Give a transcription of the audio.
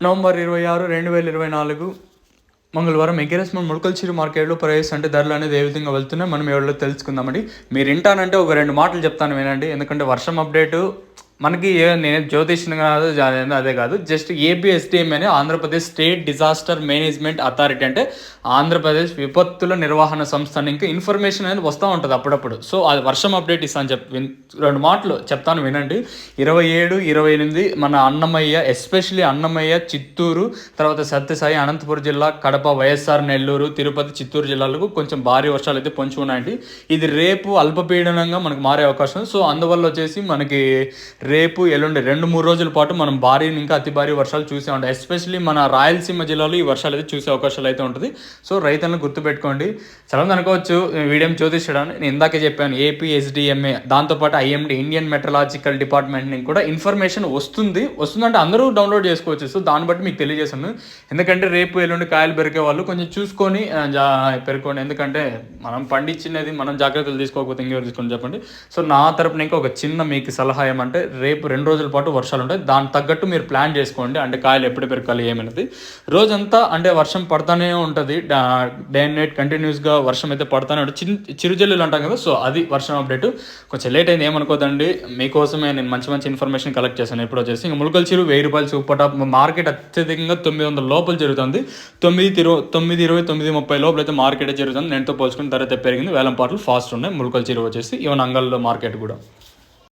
November 26, 2024 మంగళవారం ఎగ్రెస్మెంట్ ములకల్చిరు మార్కెట్లో price అంటే ధరలు అనేది ఏ విధంగా వెళ్తున్నాయి మనం ఎవరిలో తెలుసుకుందామండి. మీరు వింటానంటే ఒక 2 మాటలు చెప్తాను వినండి. ఎందుకంటే వర్షం అప్డేటు మనకి నేను జ్యోతిష్ని కాదు, అదే కాదు, జస్ట్ ఏపీఎస్డిఎం అని Andhra Pradesh state disaster management authority, అంటే ఆంధ్రప్రదేశ్ విపత్తుల నిర్వహణ సంస్థ అని ఇంకా ఇన్ఫర్మేషన్ అనేది వస్తూ ఉంటుంది అప్పుడప్పుడు. సో అది వర్షం అప్డేట్ ఇస్తాను 2 మాటలు చెప్తాను వినండి. 27, 28 మన అన్నమయ్య, ఎస్పెషలీ అన్నమయ్య, చిత్తూరు, తర్వాత సత్యసాయి, అనంతపురం జిల్లా, కడప, వైఎస్ఆర్, నెల్లూరు, తిరుపతి, చిత్తూరు జిల్లాలకు కొంచెం భారీ వర్షాలు అయితే పొంచి ఉన్నాయండి. ఇది రేపు అల్పపీడనంగా మనకు మారే అవకాశం ఉంది. సో అందువల్ల వచ్చేసి మనకి రేపు ఎల్లుండి 2-3 రోజుల పాటు మనం భారీ ఇంకా అతి భారీ వర్షాలు చూసే ఉంటాం. ఎస్పెషల్లీ మన రాయలసీమ జిల్లాలో ఈ వర్షాలు అయితే చూసే అవకాశాలు అయితే ఉంటుంది. సో రైతులను గుర్తుపెట్టుకోండి. చాలా అనుకోవచ్చు వీడియో జ్యోతిష్యడాన్ని నేను ఇందాకే చెప్పాను, ఏపీఎస్డిఎంఏ, దాంతోపాటు ఐఎండి, ఇండియన్ మెట్రలాజికల్ డిపార్ట్మెంట్ నుంచి కూడా ఇన్ఫర్మేషన్ వస్తుందంటే అందరూ డౌన్లోడ్ చేసుకోవచ్చు. సో దాన్ని బట్టి మీకు తెలియజేస్తాను. ఎందుకంటే రేపు ఎల్లుండి కాయలు పెరిగే వాళ్ళు కొంచెం చూసుకొని పెరుకోండి. ఎందుకంటే మనం పండించినది మనం జాగ్రత్తలు తీసుకోకపోతే ఇంకెవరు తీసుకొని చెప్పండి. సో నా తరపున ఇంకా ఒక చిన్న మీకు సలహా ఏమంటే, రేపు 2 రోజుల పాటు వర్షాలు ఉంటాయి. దానికి తగ్గట్టు మీరు ప్లాన్ చేసుకోండి. అంటే కాయలు ఎప్పుడు పెరగాలి ఏమైనది. రోజంతా అంటే వర్షం పడుతూనే ఉంటుంది, డే అండ్ నైట్ కంటిన్యూస్గా వర్షం అయితే పడుతూనే ఉంటుంది. చిరుజల్లులు అంటాం కదా, సో అది వర్షం అప్డేట్. కొంచెం లేట్ అయింది ఏమనుకోదండి, మీకోసమే నేను మంచి ఇన్ఫర్మేషన్ కలెక్ట్ చేశాను. ఎప్పుడు వచ్చేసి ఇంకా ములకల్చిరు 1000 రూపాయలు సూపర్ టాప్ మార్కెట్ అత్యధికంగా 900 లోపల జరుగుతుంది. 9:20, 9:30 లోపల అయితే మార్కెట్ జరుగుతుంది. నేనుతో పోల్చుకుని ధర అయితే పెరిగింది. వేలం పాటలు ఫాస్ట్ ఉన్నాయి. ములకల్చిరు వచ్చేసి ఈవెన్ అంగల్లో మార్కెట్ కూడా.